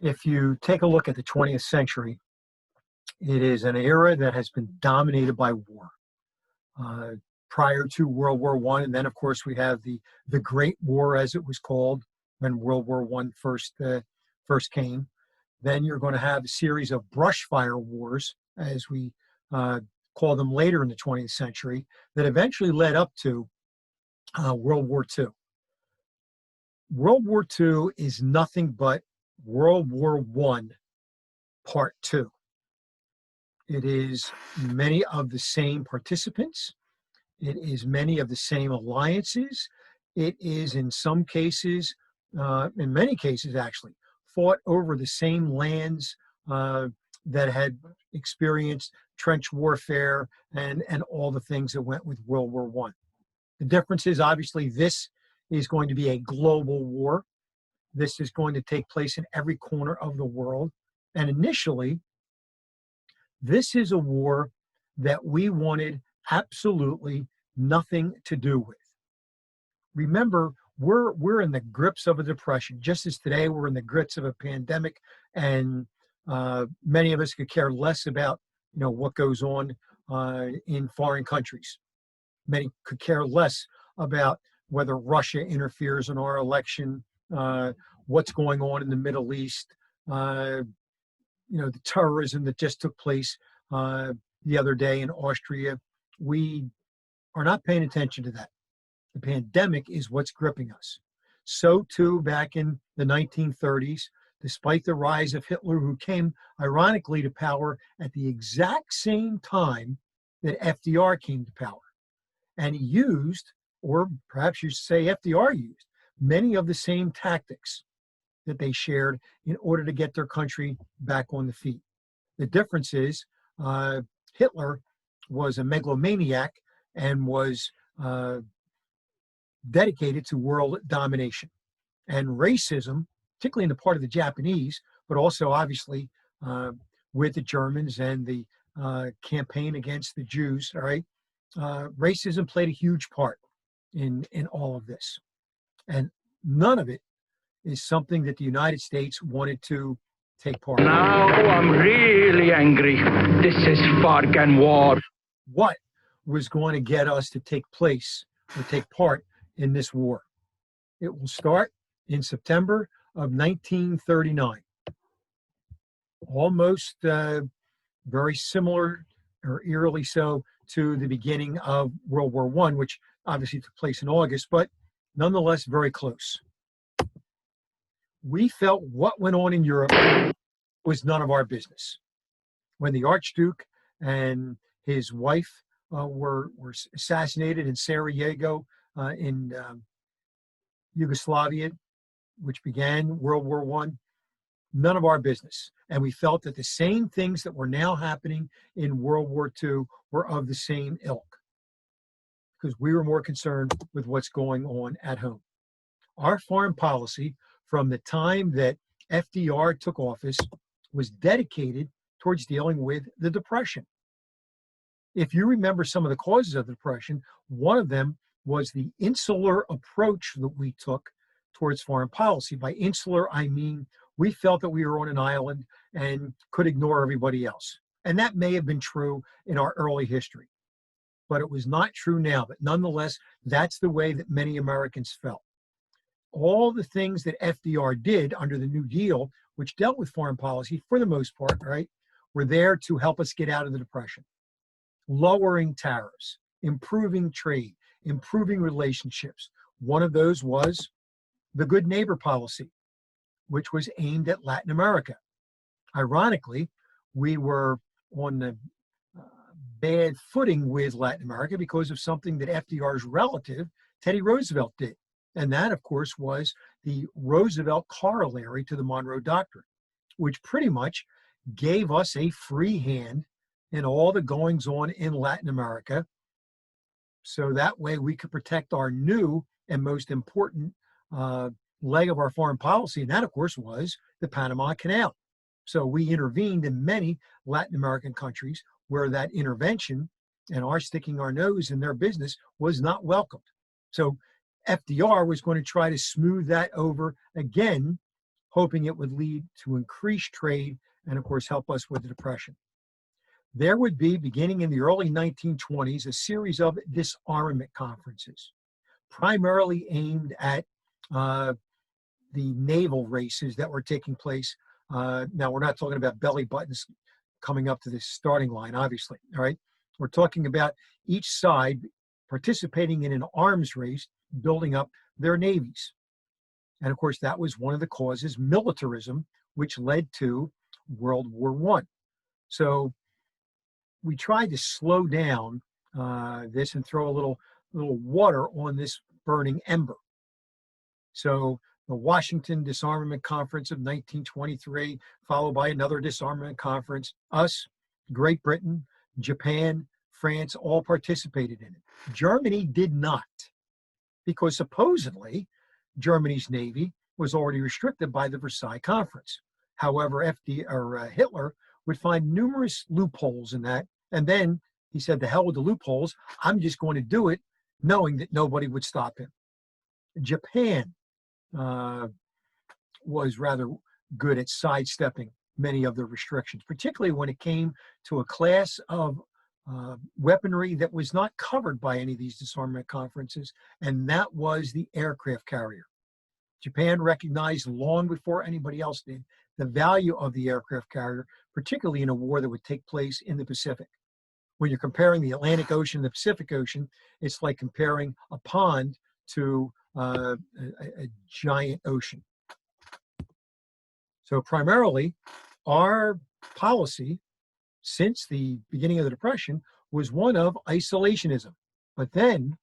If you take a look at the 20th century, it is an era that has been dominated by war. Uh, Prior to World War I, and then of course we have the Great War, as it was called, when World War I first came. Then you're going to have a series of brush fire wars, as we call them later in the 20th century, that eventually led up to World War II. World War II is nothing but World War I Part 2. It is many of the same participants. It is many of the same alliances. It is, in some cases, in many cases actually, fought over the same lands that had experienced trench warfare and all the things that went with World War I. The difference is, obviously, this is going to be a global war. This is going to take place in every corner of the world. And initially, this is a war that we wanted absolutely nothing to do with. Remember, we're in the grips of a depression, just as today we're in the grips of a pandemic, and many of us could care less about what goes on in foreign countries. Many could care less about whether Russia interferes in our election, what's going on in the Middle East, the terrorism that just took place the other day in Austria. We are not paying attention to that. The pandemic is what's gripping us. So too, back in the 1930s, despite the rise of Hitler, who came ironically to power at the exact same time that FDR came to power. And he used, or perhaps you should say FDR used, many of the same tactics that they shared in order to get their country back on the feet. The difference is Hitler was a megalomaniac and was dedicated to world domination. And racism, particularly in the part of the Japanese, but also obviously with the Germans and the campaign against the Jews, all right, racism played a huge part in all of this. And none of it is something that the United States wanted to take part in. Now I'm really angry. This is fucking war. What was going to get us to take part in this war? It will start in September of 1939. Almost very similar, or eerily so, to the beginning of World War I, which obviously took place in August, but nonetheless very close. We felt what went on in Europe was none of our business. When the Archduke and his wife were assassinated in Sarajevo in Yugoslavia, which began World War I, none of our business. And we felt that the same things that were now happening in World War II were of the same ilk, because we were more concerned with what's going on at home. Our foreign policy, from the time that FDR took office, was dedicated towards dealing with the Depression. If you remember some of the causes of the Depression, one of them was the insular approach that we took towards foreign policy. By insular, I mean we felt that we were on an island and could ignore everybody else. And that may have been true in our early history, but it was not true now. But nonetheless, that's the way that many Americans felt. All the things that FDR did under the New Deal, which dealt with foreign policy for the most part, right, were there to help us get out of the Depression. Lowering tariffs, improving trade, improving relationships. One of those was the good neighbor policy, which was aimed at Latin America. Ironically, we were on the bad footing with Latin America because of something that FDR's relative, Teddy Roosevelt, did. And that, of course, was the Roosevelt corollary to the Monroe Doctrine, which pretty much gave us a free hand in all the goings-on in Latin America. So that way we could protect our new and most important leg of our foreign policy. And that, of course, was the Panama Canal. So we intervened in many Latin American countries where that intervention and our sticking our nose in their business was not welcomed. So FDR was going to try to smooth that over again, hoping it would lead to increased trade and, of course, help us with the Depression. There would be, beginning in the early 1920s, a series of disarmament conferences, primarily aimed at the naval races that were taking place. Now, we're not talking about belly buttons coming up to the starting line, obviously, all right? We're talking about each side participating in an arms race, building up their navies. And of course, that was one of the causes, militarism, which led to World War I. So we tried to slow down this and throw a little water on this burning ember. So the Washington Disarmament Conference of 1923, followed by another disarmament conference. Us, Great Britain, Japan, France, all participated in it. Germany did not, because supposedly Germany's navy was already restricted by the Versailles Conference. However, Hitler would find numerous loopholes in that, and then he said, "The hell with the loopholes, I'm just going to do it," knowing that nobody would stop him. Japan was rather good at sidestepping many of the restrictions, particularly when it came to a class of weaponry that was not covered by any of these disarmament conferences, and that was the aircraft carrier. Japan recognized long before anybody else did the value of the aircraft carrier, particularly in a war that would take place in the Pacific. When you're comparing the Atlantic Ocean and the Pacific Ocean, it's like comparing a pond to a giant ocean. So primarily, our policy since the beginning of the Depression was one of isolationism. But then,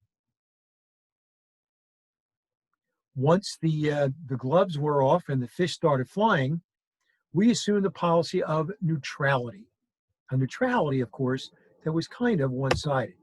once the gloves were off and the fish started flying, we assumed the policy of neutrality. A neutrality, of course, that was kind of one-sided.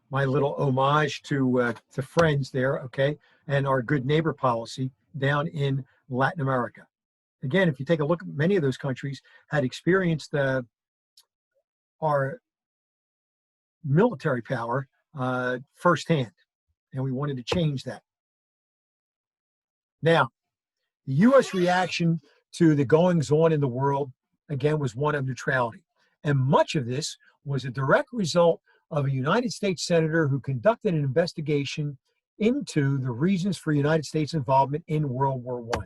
My little homage to friends there, okay, and our good neighbor policy down in Latin America. Again, if you take a look, many of those countries had experienced our military power firsthand, and we wanted to change that. Now, the U.S. reaction to the goings-on in the world, again, was one of neutrality. And much of this was a direct result of a United States senator who conducted an investigation into the reasons for United States involvement in World War I.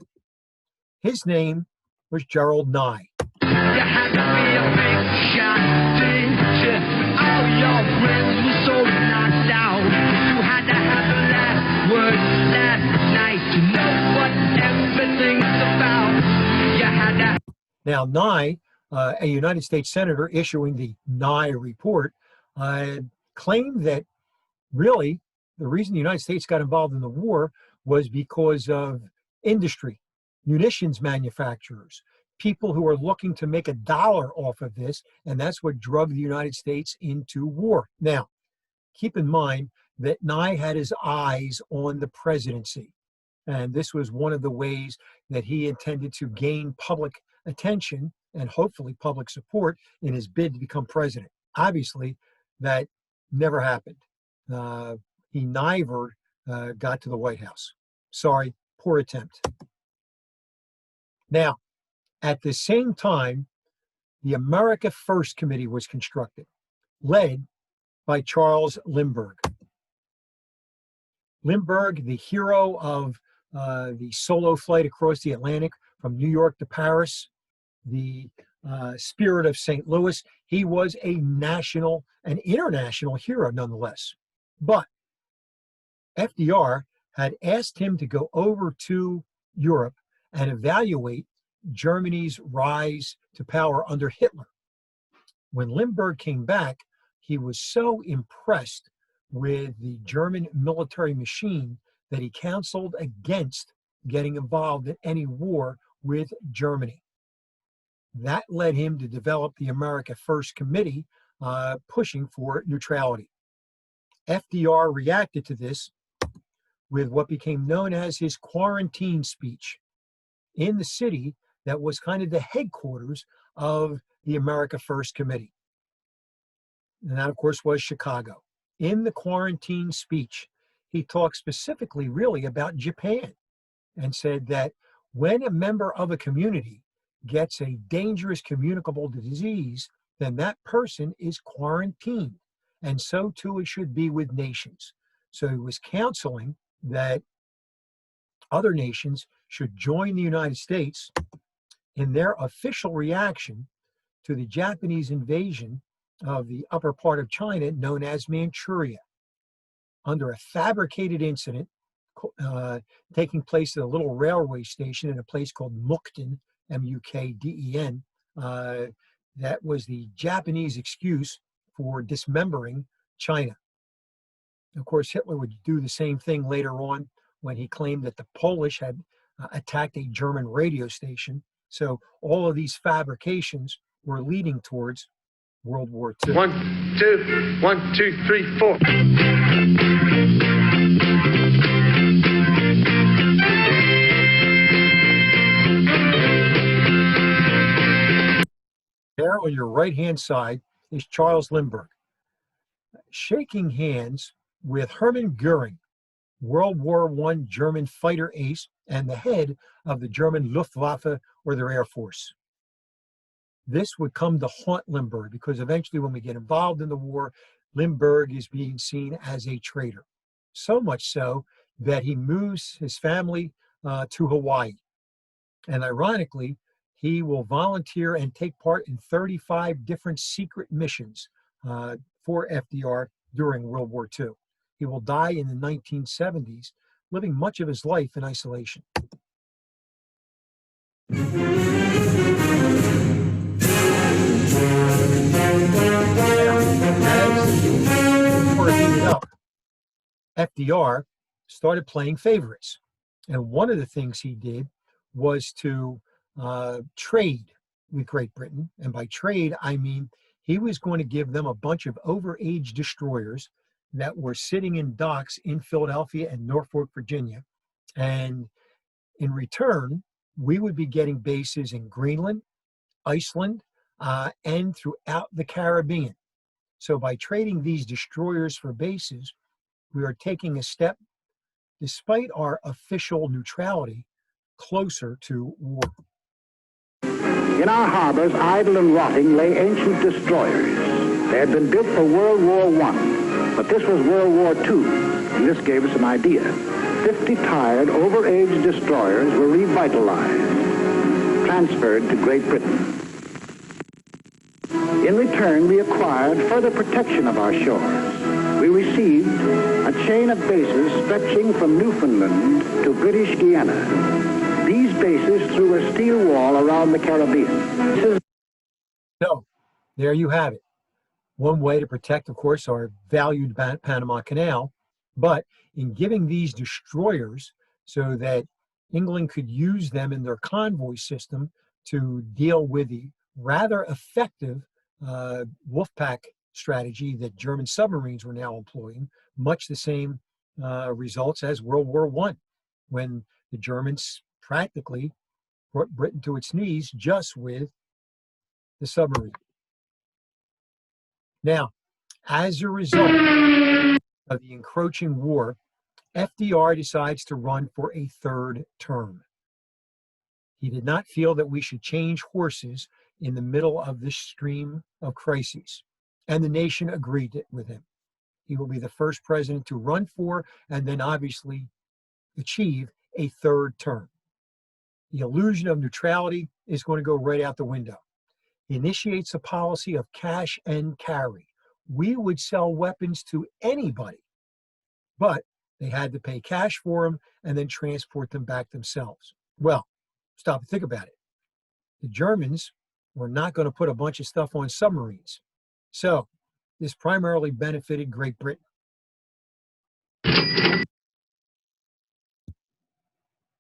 His name was Gerald Nye. You had to be a big shot, didn't you? All your friends were so knocked out. You had to have the last word last night to know what everything's about. You had to. Now, Nye, a United States senator issuing the Nye report, claimed that really the reason the United States got involved in the war was because of industry, munitions manufacturers, people who are looking to make a dollar off of this, and that's what drove the United States into war. Now, keep in mind that Nye had his eyes on the presidency, and this was one of the ways that he intended to gain public attention and hopefully public support in his bid to become president. Obviously, that never happened. He never got to the White House. Sorry, poor attempt. Now, at the same time, the America First Committee was constructed, led by Charles Lindbergh. Lindbergh, the hero of the solo flight across the Atlantic from New York to Paris, the spirit of St. Louis, he was a national and international hero nonetheless. But FDR had asked him to go over to Europe and evaluate Germany's rise to power under Hitler. When Lindbergh came back, he was so impressed with the German military machine that he counseled against getting involved in any war with Germany. That led him to develop the America First Committee, pushing for neutrality. FDR reacted to this with what became known as his quarantine speech in the city that was kind of the headquarters of the America First Committee. And that, of course, was Chicago. In the quarantine speech, he talked specifically really about Japan and said that when a member of a community gets a dangerous communicable disease, then that person is quarantined. And so too it should be with nations. So he was counseling that other nations should join the United States in their official reaction to the Japanese invasion of the upper part of China known as Manchuria, under a fabricated incident taking place at a little railway station in a place called Mukden, M-U-K-D-E-N. That was the Japanese excuse for dismembering China. Of course, Hitler would do the same thing later on when he claimed that the Polish had attacked a German radio station. So all of these fabrications were leading towards World War II. 1, 2, 1, 2, 3, 4. There on your right-hand side is Charles Lindbergh, shaking hands with Hermann Goering, World War I German fighter ace and the head of the German Luftwaffe, or their Air Force. This would come to haunt Lindbergh because eventually when we get involved in the war, Lindbergh is being seen as a traitor. So much so that he moves his family to Hawaii. And ironically, he will volunteer and take part in 35 different secret missions for FDR during World War II. He will die in the 1970s, living much of his life in isolation. FDR started playing favorites. And one of the things he did was to trade with Great Britain. And by trade, I mean he was going to give them a bunch of overage destroyers that were sitting in docks in Philadelphia and Norfolk, Virginia. And in return, we would be getting bases in Greenland, Iceland, and throughout the Caribbean. So by trading these destroyers for bases, we are taking a step, despite our official neutrality, closer to war. In our harbors, idle and rotting, lay ancient destroyers. They had been built for World War I, but this was World War II, and this gave us an idea. 50 tired, overaged destroyers were revitalized, transferred to Great Britain. In return, we acquired further protection of our shores. We received a chain of bases stretching from Newfoundland to British Guiana. These bases threw a steel wall around the Caribbean. So, there you have it. One way to protect, of course, our valued Panama Canal, but in giving these destroyers so that England could use them in their convoy system to deal with the rather effective Wolfpack strategy that German submarines were now employing, much the same results as World War I, when the Germans practically brought Britain to its knees just with the submarine. Now, as a result of the encroaching war, FDR decides to run for a third term. He did not feel that we should change horses in the middle of this stream of crises, and the nation agreed with him. He will be the first president to run for and then obviously achieve a third term. The illusion of neutrality is going to go right out the window. He initiates a policy of cash and carry. We would sell weapons to anybody, but they had to pay cash for them and then transport them back themselves. Well, stop and think about it. The Germans were not going to put a bunch of stuff on submarines. So this primarily benefited Great Britain.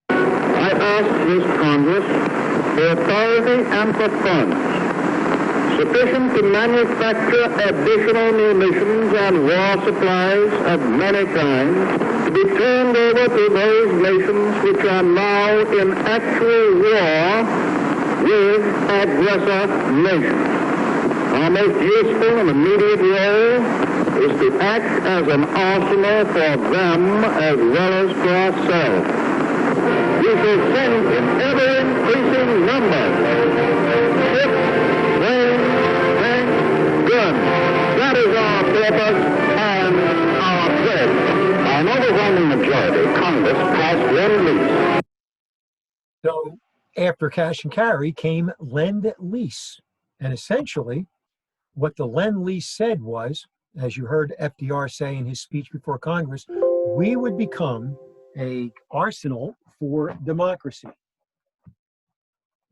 I ask this Congress for authority and for funds sufficient to manufacture additional munitions and war supplies of many kinds to be turned over to those nations which are now in actual war with aggressor nations. Our most useful and immediate role is to act as an arsenal for them as well as for ourselves. We shall send in ever-increasing numbers ships, planes, tanks, guns. That is our purpose and our pledge. By an overwhelming majority, Congress passed Lend-Lease. So after cash and carry came Lend-Lease. And essentially, what the Lend-Lease said was, as you heard FDR say in his speech before Congress, we would become an arsenal for democracy.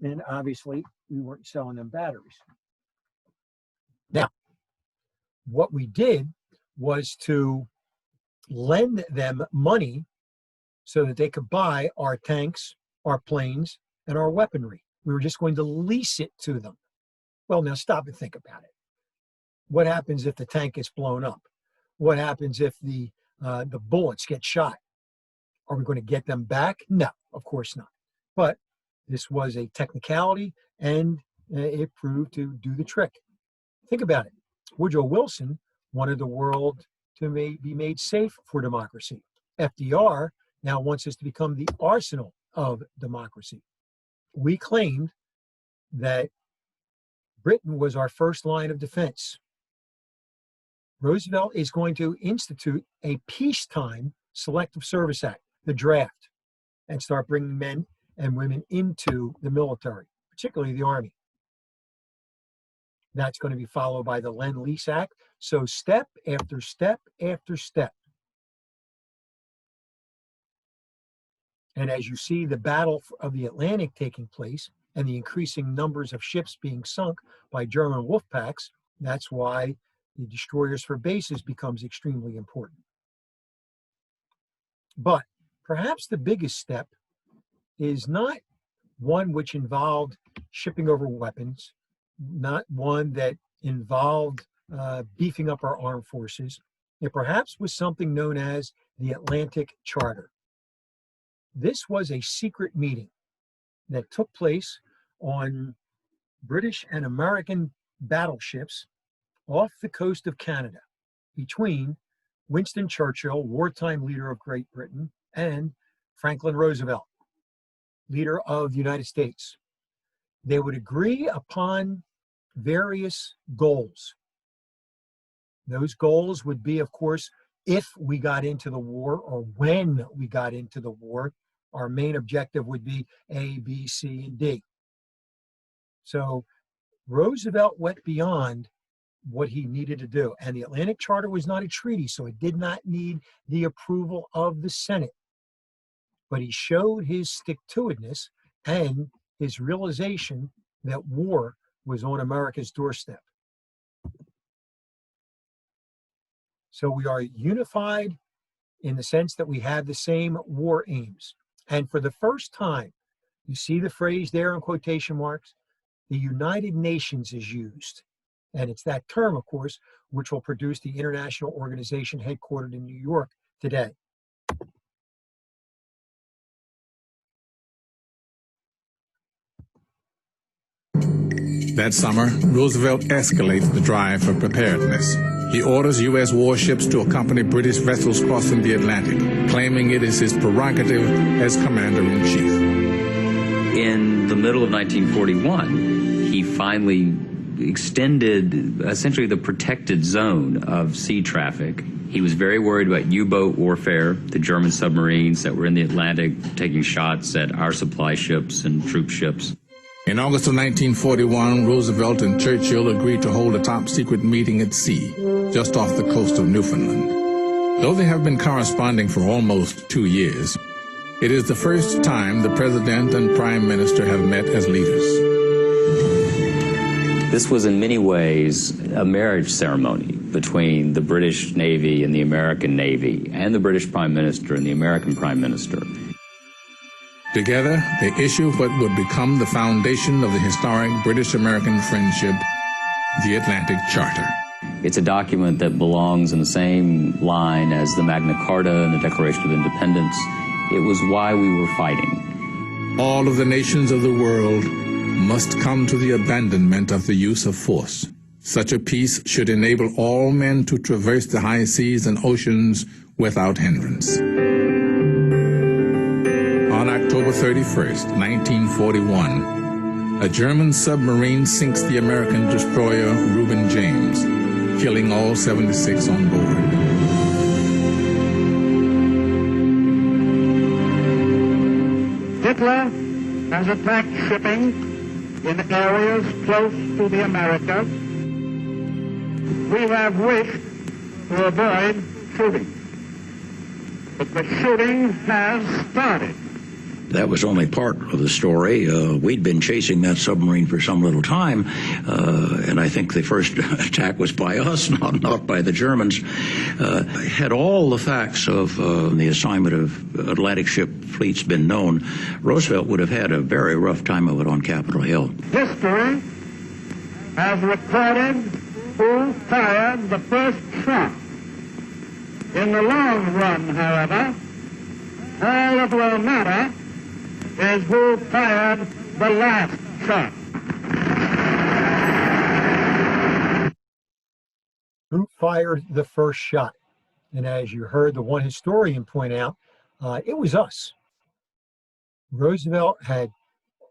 And obviously, we weren't selling them batteries. Now, what we did was to lend them money so that they could buy our tanks, our planes, and our weaponry. We were just going to lease it to them. Well, now stop and think about it. What happens if the tank gets blown up? What happens if the bullets get shot? Are we going to get them back? No, of course not. But this was a technicality, and it proved to do the trick. Think about it. Woodrow Wilson wanted the world to be made safe for democracy. FDR now wants us to become the arsenal of democracy. We claimed that Britain was our first line of defense. Roosevelt is going to institute a peacetime Selective Service Act, the draft, and start bringing men and women into the military, particularly the Army. That's going to be followed by the Lend-Lease Act. So step after step after step. And as you see the Battle of the Atlantic taking place and the increasing numbers of ships being sunk by German wolf packs, that's why the destroyers for bases becomes extremely important. But perhaps the biggest step is not one which involved shipping over weapons, not one that involved beefing up our armed forces. It perhaps was something known as the Atlantic Charter. This was a secret meeting that took place on British and American battleships off the coast of Canada between Winston Churchill, wartime leader of Great Britain, and Franklin Roosevelt, leader of the United States. They would agree upon various goals. Those goals would be, of course, if we got into the war or when we got into the war, our main objective would be A, B, C, and D. So Roosevelt went beyond what he needed to do. And the Atlantic Charter was not a treaty, so it did not need the approval of the Senate. But he showed his stick-to-itiveness and his realization that war was on America's doorstep. So we are unified in the sense that we have the same war aims. And for the first time, you see the phrase there in quotation marks, the United Nations is used. And it's that term, of course, which will produce the international organization headquartered in New York today. That summer, Roosevelt escalates the drive for preparedness. He orders U.S. warships to accompany British vessels crossing the Atlantic, claiming it is his prerogative as commander-in-chief. In the middle of 1941, he finally extended essentially the protected zone of sea traffic. He was very worried about U-boat warfare, the German submarines that were in the Atlantic taking shots at our supply ships and troop ships. In August of 1941, Roosevelt and Churchill agreed to hold a top-secret meeting at sea, just off the coast of Newfoundland. Though they have been corresponding for almost 2 years, it is the first time the President and Prime Minister have met as leaders. This was in many ways a marriage ceremony between the British Navy and the American Navy, and the British Prime Minister and the American Prime Minister. Together, they issue what would become the foundation of the historic British-American friendship, the Atlantic Charter. It's a document that belongs in the same line as the Magna Carta and the Declaration of Independence. It was why we were fighting. All of the nations of the world must come to the abandonment of the use of force. Such a peace should enable all men to traverse the high seas and oceans without hindrance. On October 31st, 1941, a German submarine sinks the American destroyer Reuben James, killing all 76 on board. Hitler has attacked shipping in areas close to the Americas. We have wished to avoid shooting, but the shooting has started. That was only part of the story. We'd been chasing that submarine for some little time, and I think the first attack was by us, not by the Germans. Had all the facts of the assignment of Atlantic ship fleets been known, Roosevelt would have had a very rough time of it on Capitol Hill. History has recorded who fired the first shot. In the long run, however, all that will matter is who fired the last shot. Who fired the first shot? And as you heard the one historian point out, it was us. Roosevelt had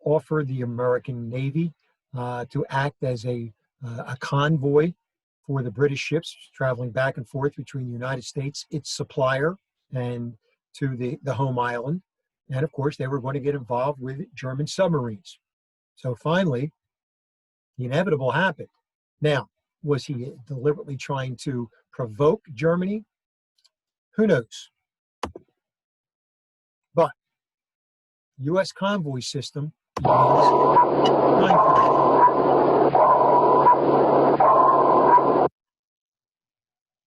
offered the American Navy to act as a convoy for the British ships traveling back and forth between the United States, its supplier, and to the home island. And of course, they were going to get involved with German submarines. So finally, the inevitable happened. Now, was he deliberately trying to provoke Germany? Who knows? But U.S. convoy system begins 9/30.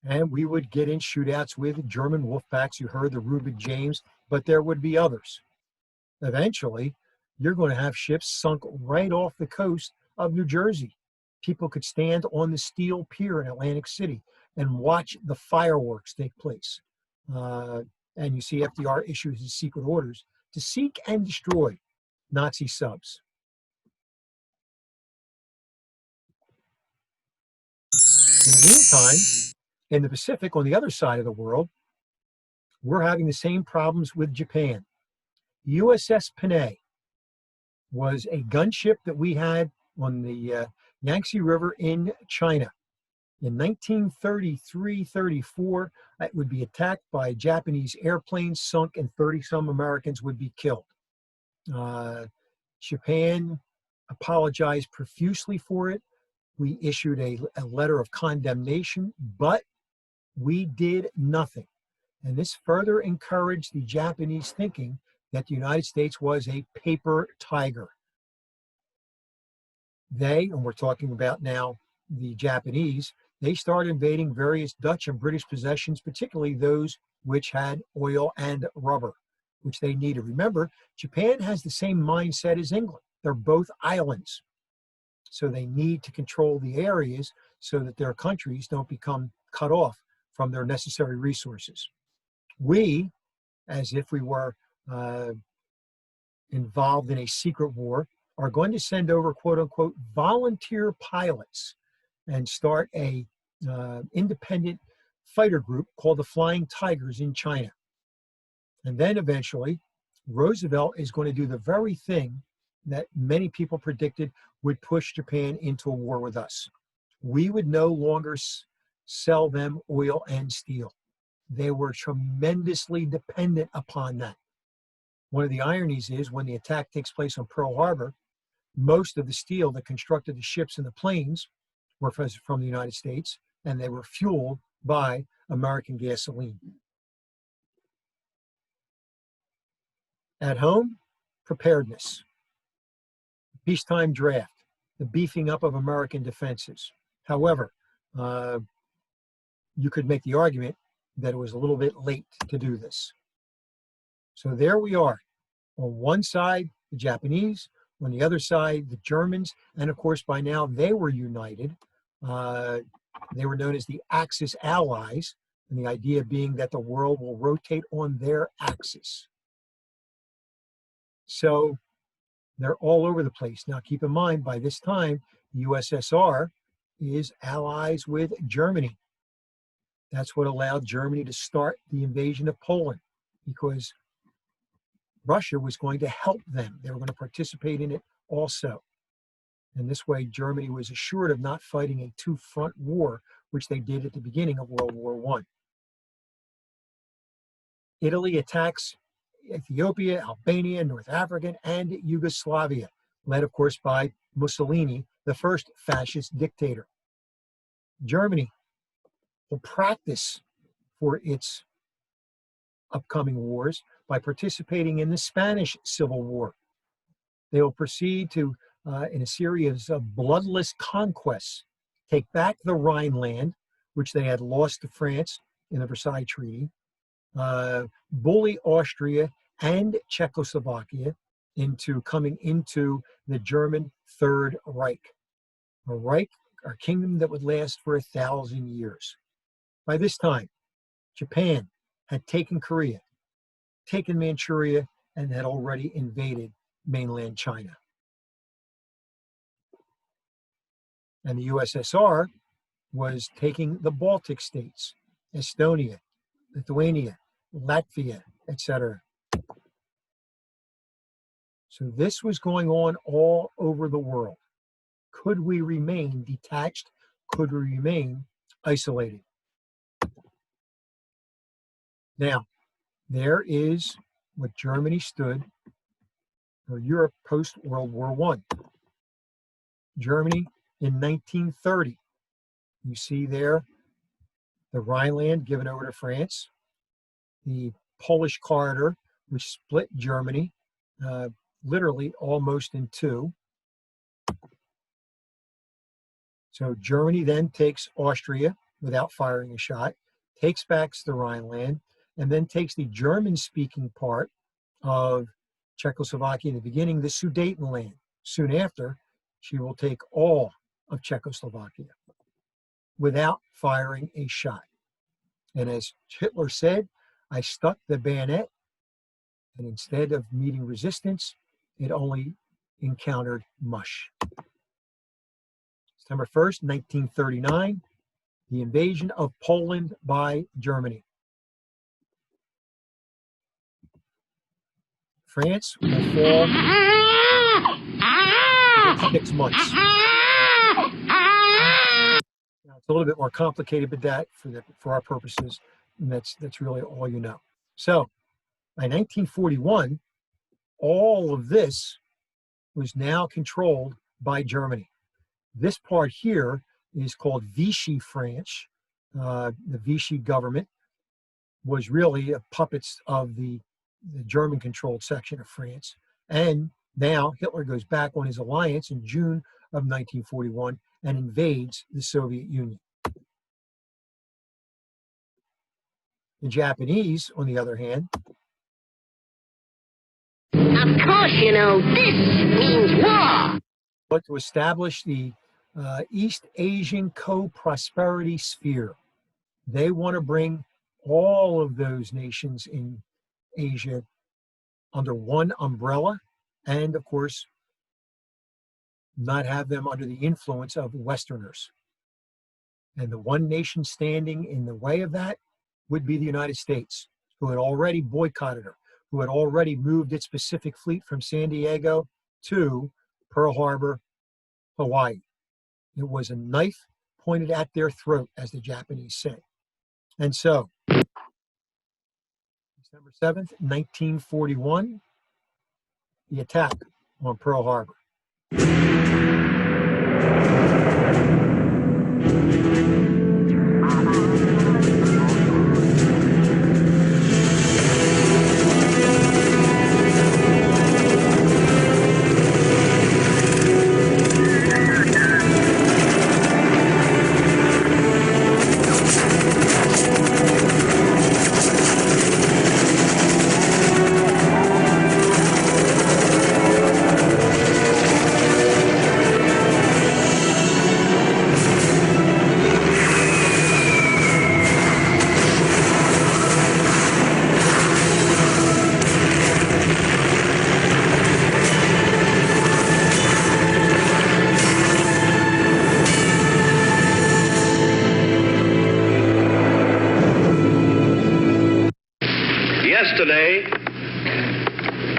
And we would get in shootouts with German wolfpacks. You heard the Reuben James, but there would be others. Eventually, you're going to have ships sunk right off the coast of New Jersey. People could stand on the steel pier in Atlantic City and watch the fireworks take place. And you see FDR issues his secret orders to seek and destroy Nazi subs. In the meantime, in the Pacific, on the other side of the world, we're having the same problems with Japan. USS Panay was a gunship that we had on the Yangtze River in China. In 1933-34, it would be attacked by Japanese airplanes, sunk, and 30-some Americans would be killed. Japan apologized profusely for it. We issued a letter of condemnation, but we did nothing. And this further encouraged the Japanese thinking that the United States was a paper tiger. They, and we're talking about now the Japanese, they started invading various Dutch and British possessions, particularly those which had oil and rubber, which they needed. Remember, Japan has the same mindset as England. They're both islands. So they need to control the areas so that their countries don't become cut off from their necessary resources. We, as if we were involved in a secret war, are going to send over, quote unquote, volunteer pilots and start a independent fighter group called the Flying Tigers in China. And then eventually, Roosevelt is going to do the very thing that many people predicted would push Japan into a war with us. We would no longer sell them oil and steel. They were tremendously dependent upon that. One of the ironies is when the attack takes place on Pearl Harbor, most of the steel that constructed the ships and the planes were from the United States, and they were fueled by American gasoline. At home, preparedness, peacetime draft, the beefing up of American defenses. However, you could make the argument that it was a little bit late to do this. So there we are. On one side, the Japanese, on the other side, the Germans, and of course by now they were united They were known as the Axis Allies, and the idea being that the world will rotate on their axis. So they're all over the place. Now, keep in mind, by this time, the USSR is allies with Germany. That's what allowed Germany to start the invasion of Poland, because Russia was going to help them. They were going to participate in it also. And this way, Germany was assured of not fighting a two-front war, which they did at the beginning of World War I. Italy attacks Ethiopia, Albania, North Africa, and Yugoslavia, led, of course, by Mussolini, the first fascist dictator. Germany will practice for its upcoming wars by participating in the Spanish Civil War. They will proceed to, in a series of bloodless conquests, take back the Rhineland, which they had lost to France in the Versailles Treaty, bully Austria and Czechoslovakia into coming into the German Third Reich, a Reich, or kingdom that would last for 1,000 years. By this time, Japan had taken Korea, taken Manchuria, and had already invaded mainland China. And the USSR was taking the Baltic states, Estonia, Lithuania, Latvia, etc. So this was going on all over the world. Could we remain detached? Could we remain isolated? Now, there is what Germany stood, or Europe post-World War I. Germany in 1930. You see there the Rhineland given over to France, the Polish corridor, which split Germany literally almost in two. So Germany then takes Austria without firing a shot, takes back the Rhineland, and then takes the German-speaking part of Czechoslovakia in the beginning, the Sudetenland. Soon after, she will take all of Czechoslovakia without firing a shot. And as Hitler said, I stuck the bayonet, and instead of meeting resistance, it only encountered mush. September 1st, 1939, the invasion of Poland by Germany. France will fall in 6 months. Now, it's a little bit more complicated, but that, for our purposes, and that's really all you know. So, by 1941, all of this was now controlled by Germany. This part here is called Vichy France. The Vichy government was really puppets of the German-controlled section of France. And now Hitler goes back on his alliance in June of 1941 and invades the Soviet Union. The Japanese, on the other hand, of course, you know, this means war. but to establish the East Asian co-prosperity sphere. They want to bring all of those nations in Asia under one umbrella, and of course, not have them under the influence of Westerners. And the one nation standing in the way of that would be the United States, who had already boycotted her, who had already moved its Pacific Fleet from San Diego to Pearl Harbor, Hawaii. It was a knife pointed at their throat, as the Japanese say. And so, December 7th, 1941, the attack on Pearl Harbor.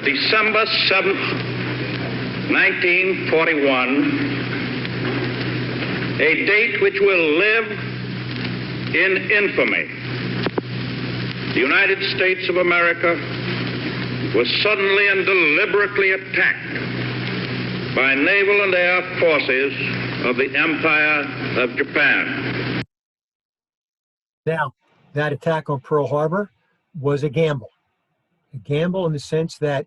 December 7th, 1941, a date which will live in infamy. The United States of America was suddenly and deliberately attacked by naval and air forces of the Empire of Japan. Now, that attack on Pearl Harbor was a gamble. A gamble in the sense that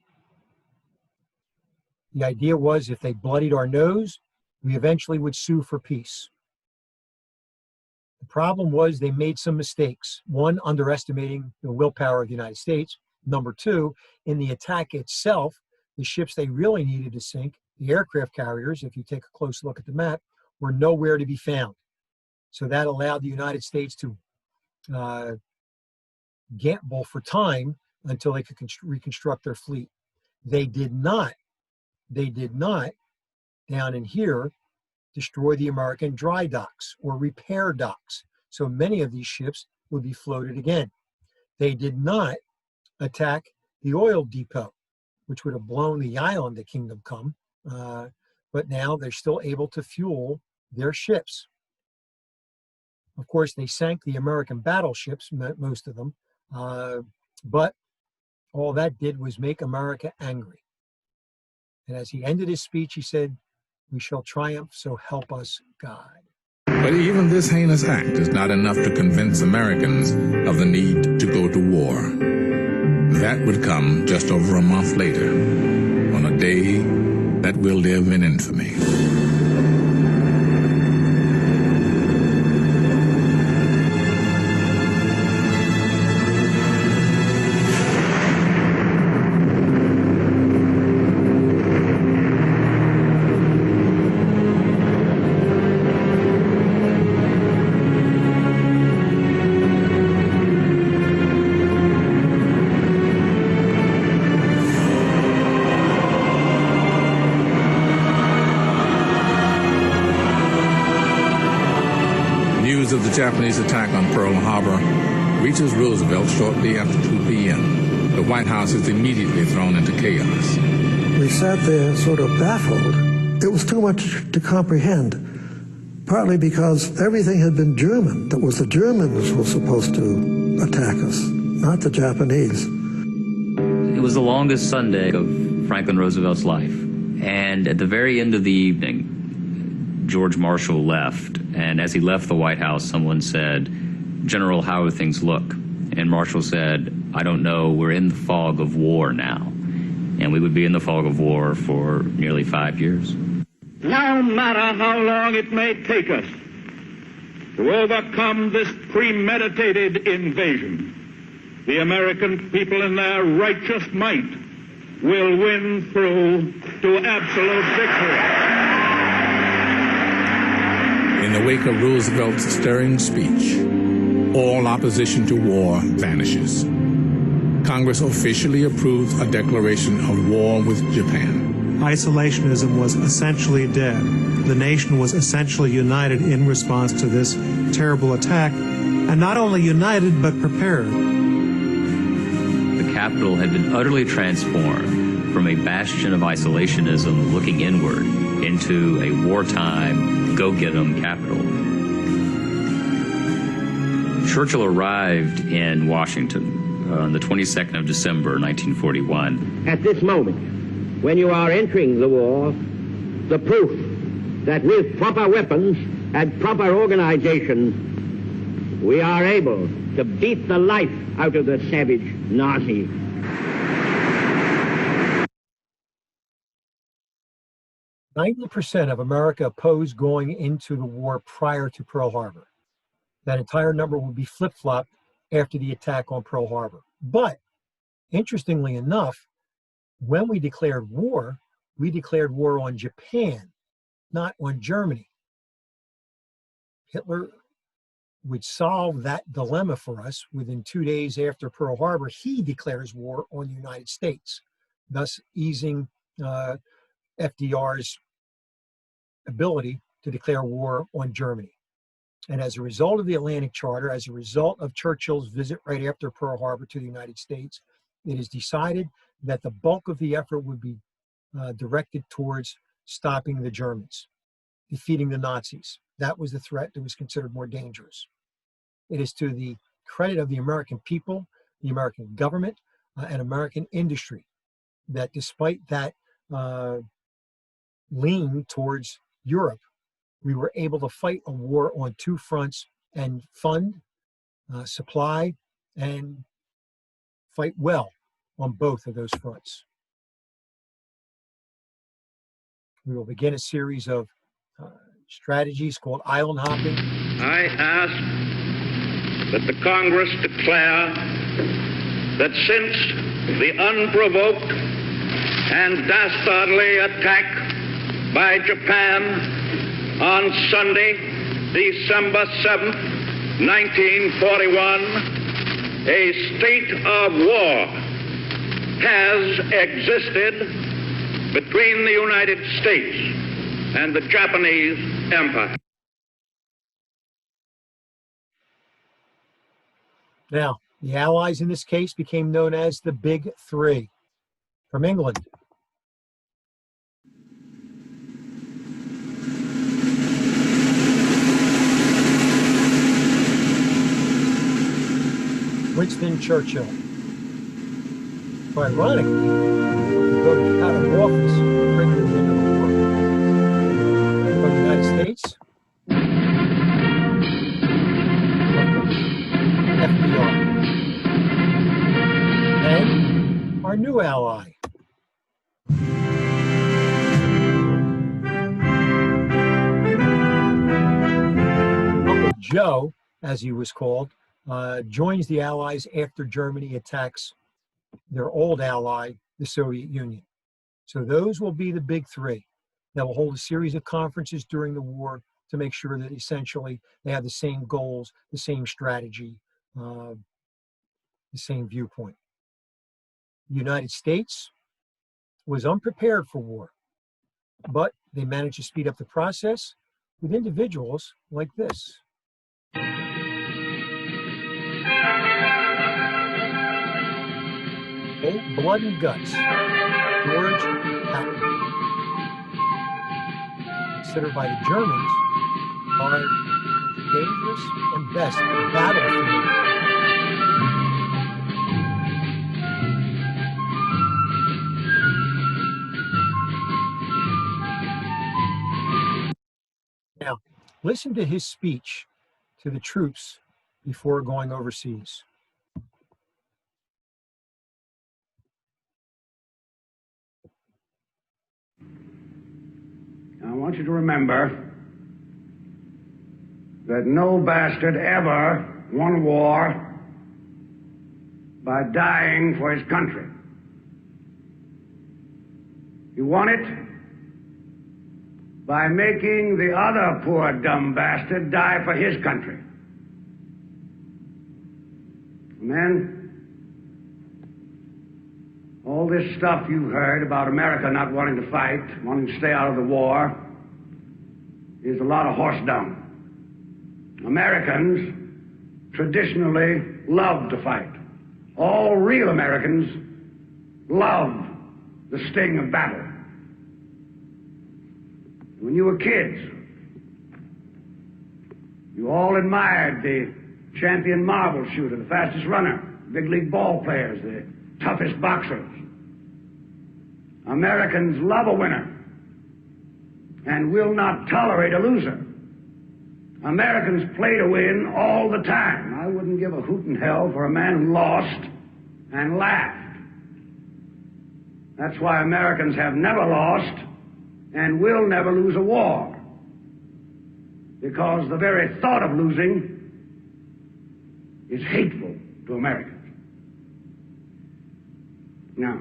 the idea was if they bloodied our nose, we eventually would sue for peace. The problem was they made some mistakes. One, underestimating the willpower of the United States. Number two, in the attack itself, the ships they really needed to sink, the aircraft carriers, if you take a close look at the map, were nowhere to be found. So that allowed the United States to gamble for time until they could reconstruct their fleet. They did not down in here destroy the American dry docks or repair docks. So many of these ships would be floated again. They did not attack the oil depot, which would have blown the island to Kingdom Come. But now they're still able to fuel their ships. Of course, they sank the American battleships, most of them. But all that did was make America angry. And as he ended his speech, he said, "We shall triumph, so help us God." But even this heinous act is not enough to convince Americans of the need to go to war. That would come just over a month later, on a day that will live in infamy. Of the Japanese attack on Pearl Harbor reaches Roosevelt shortly after 2 p.m. The White House is immediately thrown into chaos. We sat there sort of baffled. It was too much to comprehend, partly because everything had been German. That was the Germans who were supposed to attack us, not the Japanese. It was the longest Sunday of Franklin Roosevelt's life. And at the very end of the evening, George Marshall left, and as he left the White House, someone said, "General, how do things look?" And Marshall said, "I don't know, we're in the fog of war now." And we would be in the fog of war for nearly 5 years. No matter how long it may take us to overcome this premeditated invasion, the American people in their righteous might will win through to absolute victory. In the wake of Roosevelt's stirring speech, all opposition to war vanishes. Congress officially approves a declaration of war with Japan. Isolationism was essentially dead. The nation was essentially united in response to this terrible attack, and not only united, but prepared. The capital had been utterly transformed from a bastion of isolationism looking inward into a wartime go-get-'em capital. Churchill arrived in Washington on the 22nd of December, 1941. At this moment, when you are entering the war, the proof that with proper weapons and proper organization, we are able to beat the life out of the savage Nazi. %90 of America opposed going into the war prior to Pearl Harbor. That entire number will be flip-flopped after the attack on Pearl Harbor. But, interestingly enough, when we declared war on Japan, not on Germany. Hitler would solve that dilemma for us within 2 days after Pearl Harbor. He declares war on the United States, thus easing FDR's ability to declare war on Germany. And as a result of the Atlantic Charter, as a result of Churchill's visit right after Pearl Harbor to the United States, it is decided that the bulk of the effort would be directed towards stopping the Germans, defeating the Nazis. That was the threat that was considered more dangerous. It is to the credit of the American people, the American government, and American industry that despite that lean towards Europe, we were able to fight a war on two fronts and fund, supply, and fight well on both of those fronts. We will begin a series of strategies called island hopping. I ask that the Congress declare that since the unprovoked and dastardly attack by Japan on Sunday, December 7th, 1941, a state of war has existed between the United States and the Japanese Empire. Now, the Allies in this case became known as the Big Three. From England, Winston Churchill. But ironically, he voted out of office to bring the end of the war. From the United States, FDR. And our new ally, Uncle Joe, as he was called, joins the Allies after Germany attacks their old ally, the Soviet Union. So those will be the Big Three that will hold a series of conferences during the war to make sure that essentially they have the same goals, the same strategy, the same viewpoint. The United States was unprepared for war, but they managed to speed up the process with individuals like this. Old blood and guts, George Patton. Considered by the Germans our most dangerous and best battlefield. Now, listen to his speech to the troops before going overseas. I want you to remember that no bastard ever won a war by dying for his country. He won it by making the other poor dumb bastard die for his country. And then all this stuff you heard about America not wanting to fight, wanting to stay out of the war, is a lot of horse dung. Americans traditionally love to fight. All real Americans love the sting of battle. When you were kids, you all admired the champion marble shooter, the fastest runner, big league ball players, the toughest boxers. Americans love a winner and will not tolerate a loser. Americans play to win all the time. I wouldn't give a hoot in hell for a man who lost and laughed. That's why Americans have never lost and will never lose a war, because the very thought of losing is hateful to Americans. Now,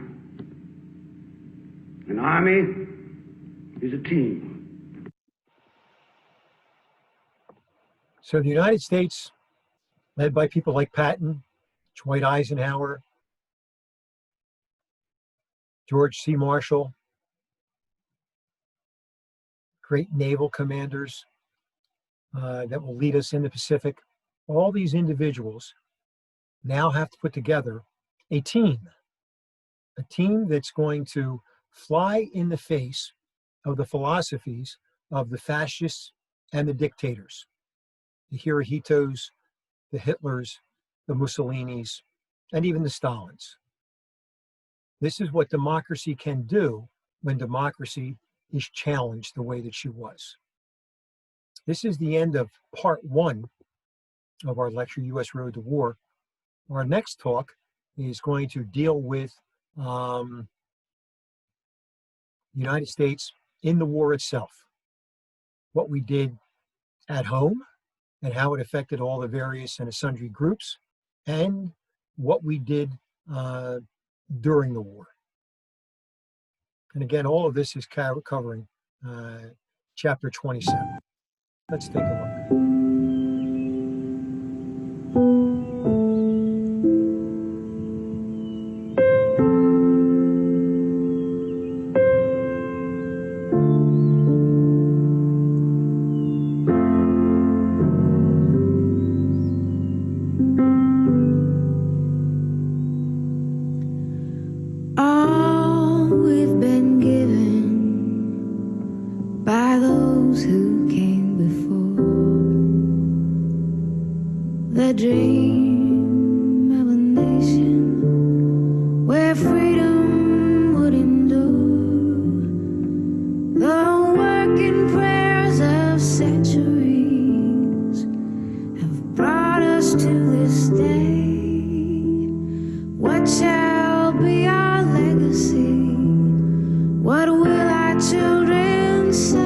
an army is a team. So the United States, led by people like Patton, Dwight Eisenhower, George C. Marshall, great naval commanders that will lead us in the Pacific, all these individuals now have to put together a team a team that's going to fly in the face of the philosophies of the fascists and the dictators, the Hirohitos, the Hitlers, the Mussolinis, and even the Stalins. This is what democracy can do when democracy is challenged the way that she was. This is the end of part 1 of our lecture, U.S. Road to War. Our next talk is going to deal with the United States in the war itself, what we did at home and how it affected all the various and sundry groups, and what we did during the war. And again, all of this is covering chapter 27. Let's take a look. The dream of a nation where freedom would endure, the working prayers of centuries have brought us to this day. What shall be our legacy? What will our children say?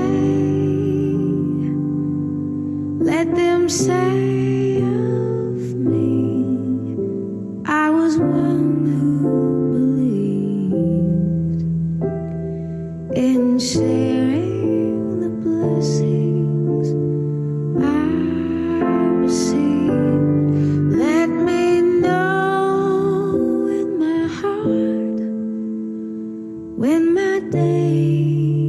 Let them say I was one who believed in sharing the blessings I received. Let me know in my heart when my day